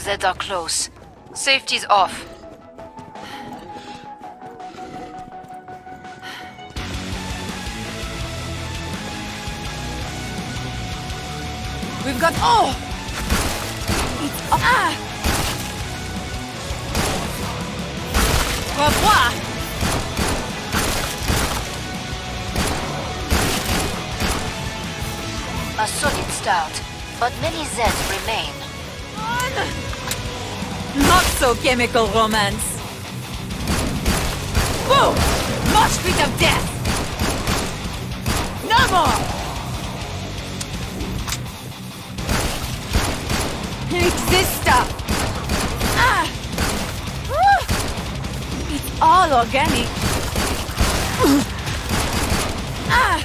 Zeds are close. Safety's off. We've got... Oh! It's... Ah! Au revoir! A solid start, but many Zeds remain. Not so chemical romance. Boom! Mosh pit of death! No more! It's this stuff! Ah! Woo! It's all organic. Ah!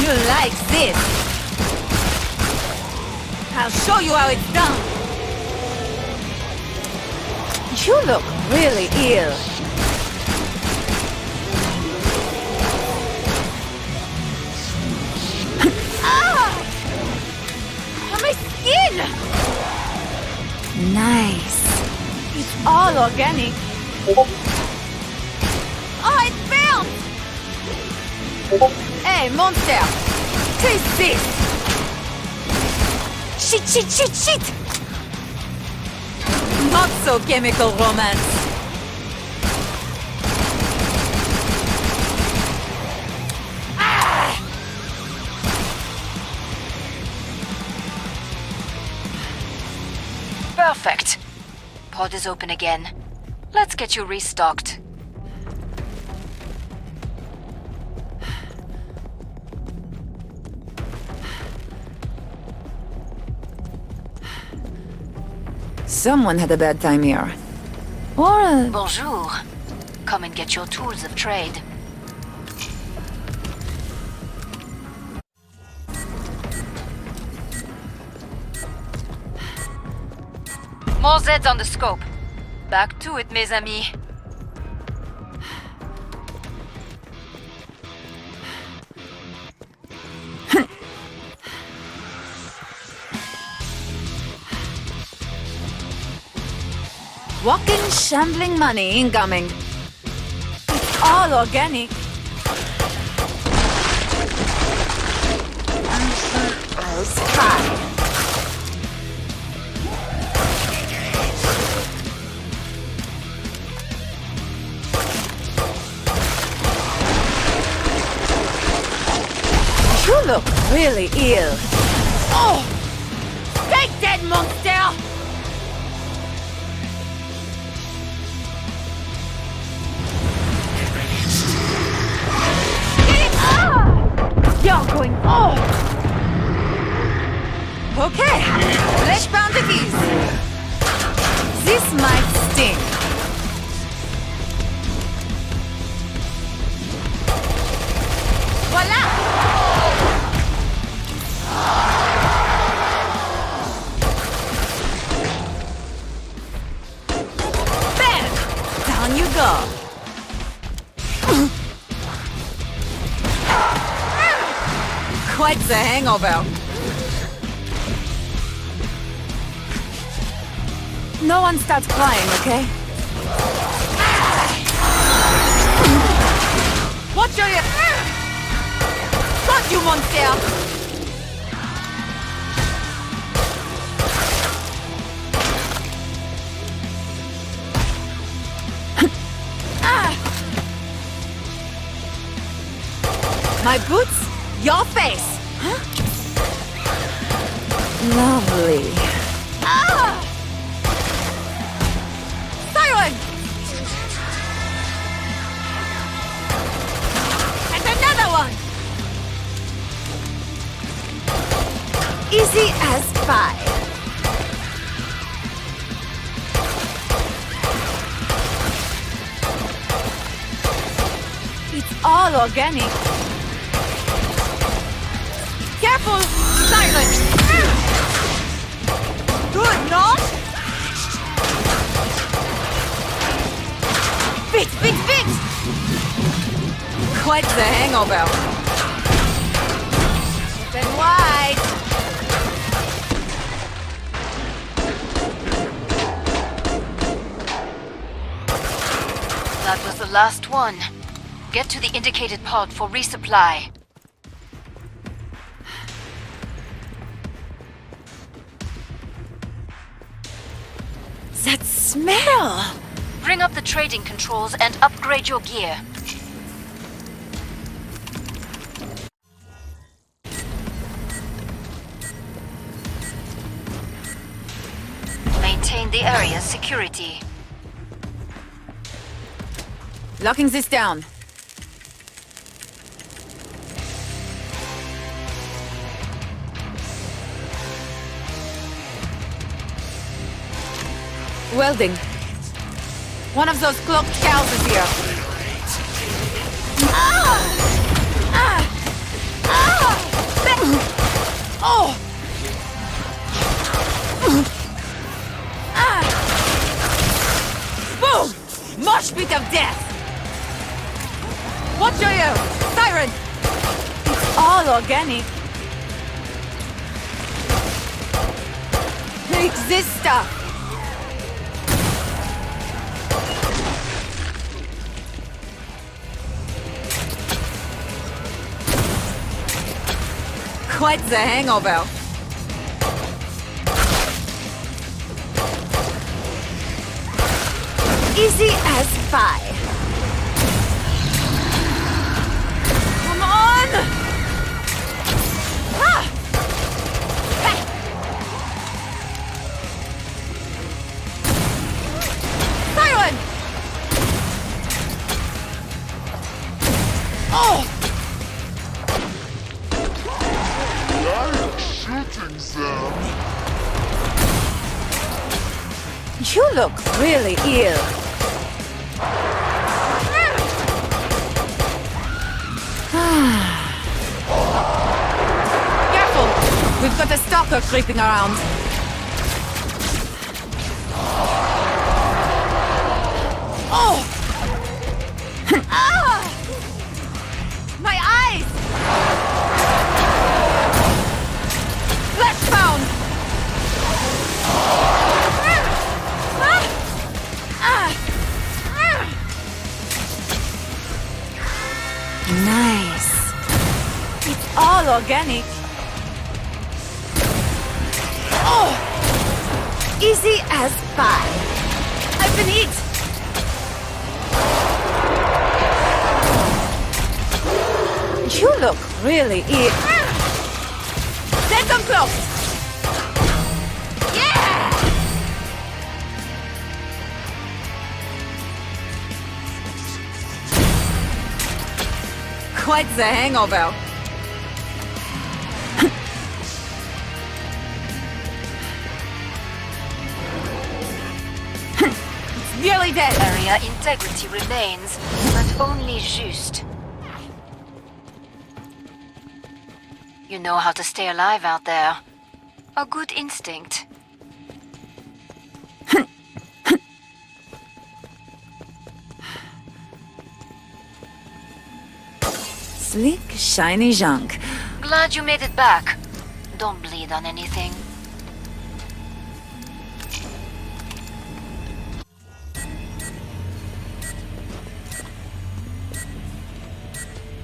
You like this? I'll show you how it's done. You look really ill. Ah! My skin! Nice. It's all organic. Oh, it bounced! Hey, monster! Taste this! Shit, shit, shit, shit! Not so chemical romance. Ah! Perfect. Pod is open again. Let's get you restocked. Someone had a bad time here. Or a... Bonjour. Come and get your tools of trade. More Zeds on the scope. Back to it, mes amis. Walking, shambling money incoming. It's all organic. As high. You look really ill. Oh! Stay dead, monster! You're going... Oh! Okay, flesh bound it is. This might sting. Voila! Bam! Down you go. Quite the hangover. No one starts crying, okay? Watch your... Got you, monster! My boots? Your face! Huh? Lovely. Ah! Siren! And another one! Easy as pie. It's all organic. Careful! Silent! Good, no? Fit, fit, fit! Quite the hangover. Then last one. Get to the indicated pod for resupply. That smell! Bring up the trading controls and upgrade your gear. Maintain the area's security. Locking this down. Welding. One of those cloaked cows is here. Ah! Ah! Ah! Oh! Ah! Boom! Mosh pit of death! Watch your ear! Siren! It's all organic. It's this stuff! Quite the hangover. Easy as pie. Come on! Ah! Hey! Siren! Oh! You look really ill. Careful! We've got a stalker creeping around. Oh! Ah! My eyes! Flashbound! Nice. It's all organic. Oh! Easy as pie. I've been hit. You look really ill. Set them close. Yeah! Quite the hangover. It's nearly dead. Area integrity remains, but only just. You know how to stay alive out there. A good instinct. Sleek, shiny junk. Glad you made it back. Don't bleed on anything.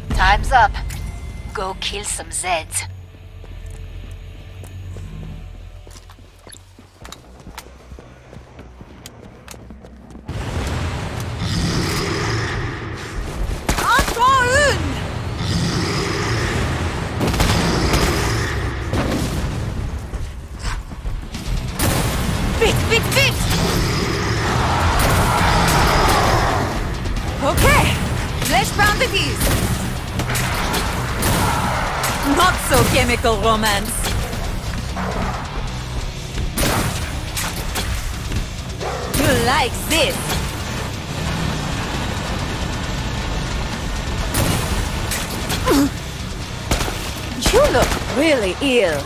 Time's up. Go kill some Zeds. Encore une! Vite, vite, vite! Okay, let's pound the keys. Not so chemical romance. You like this? You look really ill.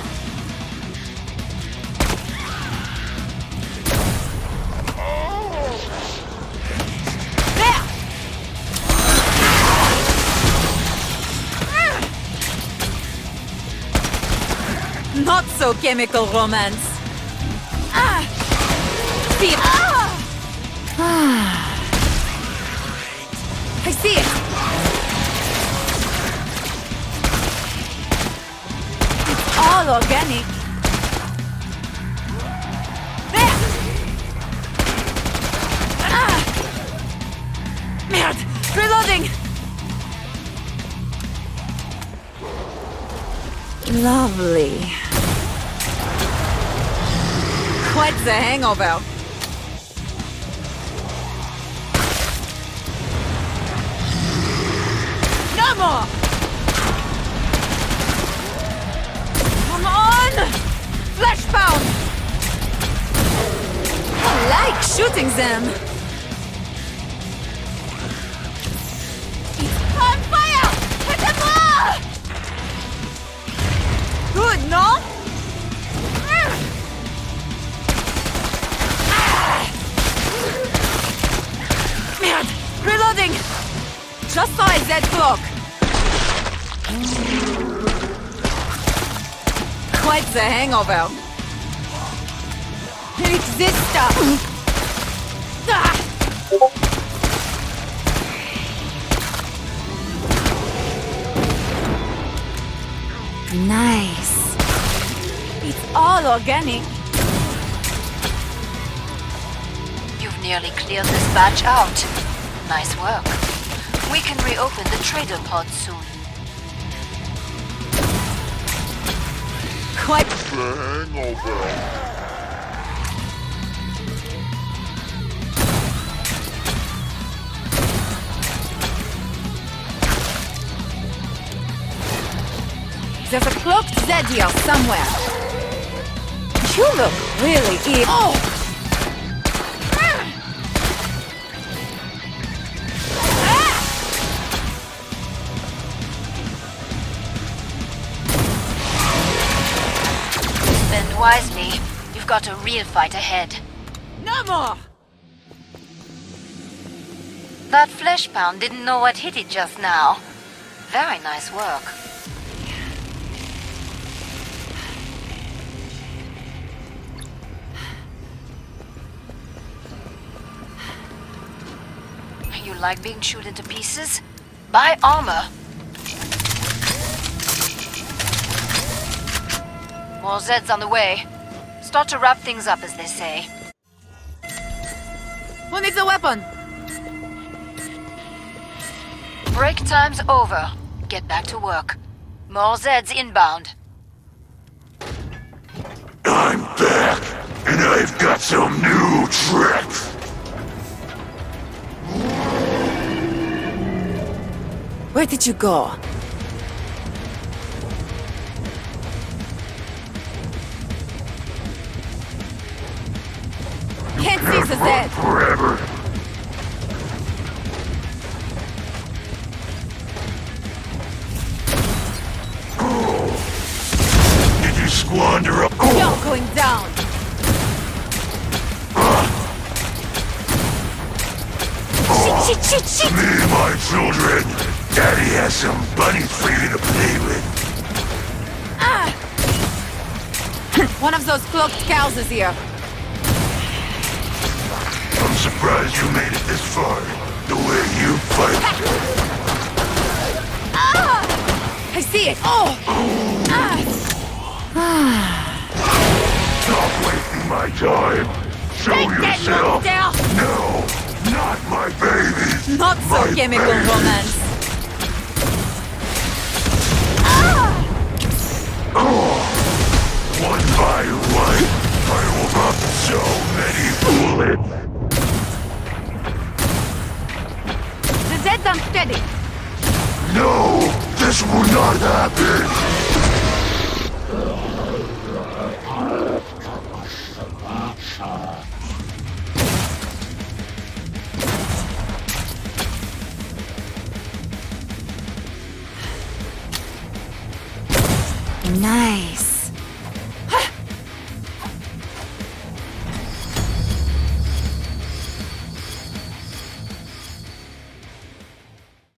There! Not so chemical romance. Ah! Feel. Ah! I see it! It's all organic. There! Ah! Merde! Reloading! Lovely. Quite the hangover. No more! Come on! Flash pound! I like shooting them. It's on fire! Hit them all! Good, no? Merde! Reloading! Just saw a dead clock. Quite the hangover. Take this stuff. Ah! Nice. It's all organic. You've nearly cleared this batch out. Nice work. We can reopen the trader pod soon. Quite. The hangover. There's a cloaked Zed here somewhere. You look really evil. Oh! Spend wisely. You've got a real fight ahead. No more! That flesh pound didn't know what hit it just now. Very nice work. You like being chewed into pieces? Buy armor. More Zeds on the way. Start to wrap things up, as they say. Who needs a weapon? Break time's over. Get back to work. More Zeds inbound. I'm back, and I've got some new tricks. Where did you go? Can't see the Zed. Forever. Did you squander up? You're going down. Shit! Me and my children. Daddy has some bunnies for you to play with. Ah! One of those cloaked cows is here. I'm surprised you made it this far. The way you fight. Ah! I see it. Oh! Stop wasting my time. Show Take that yourself. monster! No, not my baby. Not so My chemical baby. romance. One by one, I will pop so many bullets. The Zed's unsteady. No, this will not happen.